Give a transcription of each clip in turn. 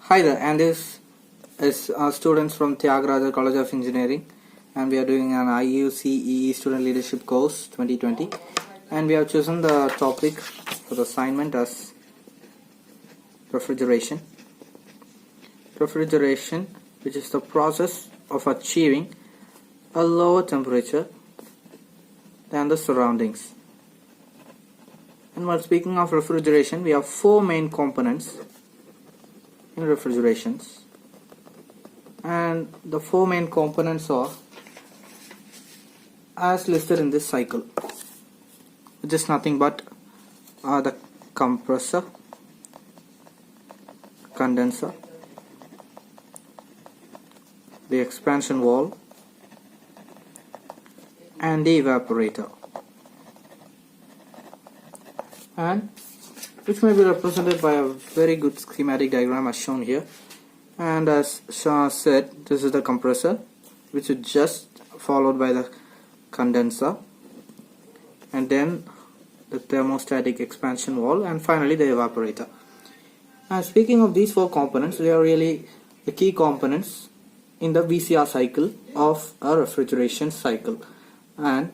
Hi there, and this is students from Tyagaraja College of Engineering, and we are doing an IUCEE Student Leadership Course 2020, and we have chosen the topic for the assignment as refrigeration. Refrigeration, which is the process of achieving a lower temperature than the surroundings. And while speaking of refrigeration, we have four main components in refrigerations, and the four main components are as listed in this cycle, which is nothing but the compressor, condenser, the expansion valve, and the evaporator, and which may be represented by a very good schematic diagram as shown here. And as Shah said, this is the compressor, which is just followed by the condenser, and then the thermostatic expansion valve, and finally the evaporator. And speaking of these four components, they are really the key components in the VCR cycle of a refrigeration cycle. And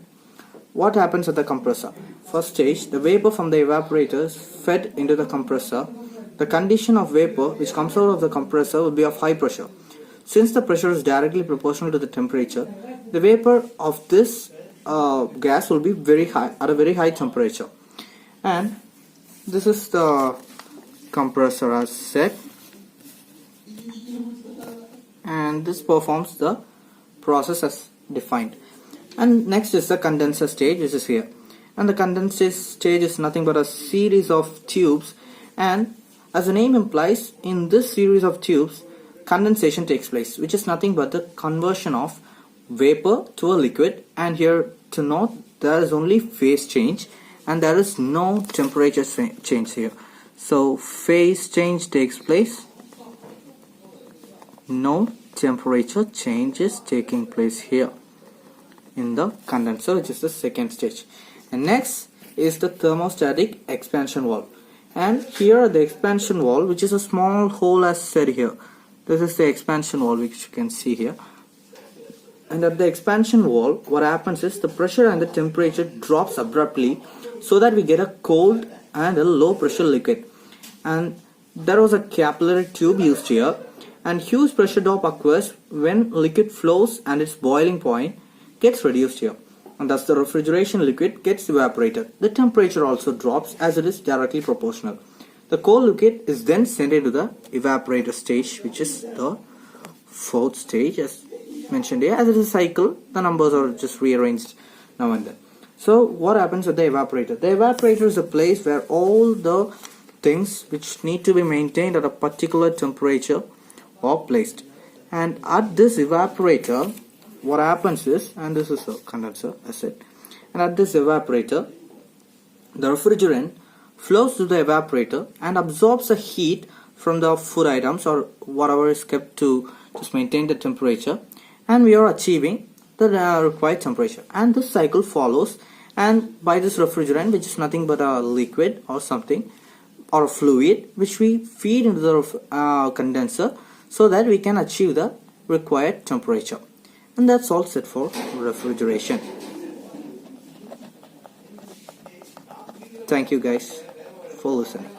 what happens at the compressor? First stage, the vapor from the evaporator is fed into the compressor. The condition of vapor which comes out of the compressor will be of high pressure. Since the pressure is directly proportional to the temperature, the vapor of this gas will be very high, at a very high temperature. And this is the compressor as said, and this performs the process as defined. And next is the condenser stage, which is here. And the condenser stage is nothing but a series of tubes, and as the name implies, in this series of tubes condensation takes place, which is nothing but the conversion of vapor to a liquid. And here to note, there is only phase change and there is no temperature change here. So phase change takes place, no temperature change is taking place here in the condenser, which is the second stage. And next is the thermostatic expansion valve. And here the expansion valve, which is a small hole as said here. This is the expansion valve, which you can see here. And at the expansion valve, what happens is the pressure and the temperature drops abruptly, so that we get a cold and a low pressure liquid. And there was a capillary tube used here, and huge pressure drop occurs when liquid flows and its boiling point gets reduced here, and thus the refrigeration liquid gets evaporated. The temperature also drops as it is directly proportional. The cold liquid is then sent into the evaporator stage, which is the fourth stage as mentioned here. As it is a cycle, the numbers are just rearranged now and then. So what happens at the evaporator? The evaporator is a place where all the things which need to be maintained at a particular temperature are placed. And at this evaporator, what happens is, and this is a condenser as said, and at this evaporator, the refrigerant flows to the evaporator and absorbs the heat from the food items or whatever is kept to just maintain the temperature, and we are achieving the required temperature. And this cycle follows, and by this refrigerant, which is nothing but a liquid or something or a fluid, which we feed into the condenser so that we can achieve the required temperature. And that's all set for refrigeration. Thank you guys for listening.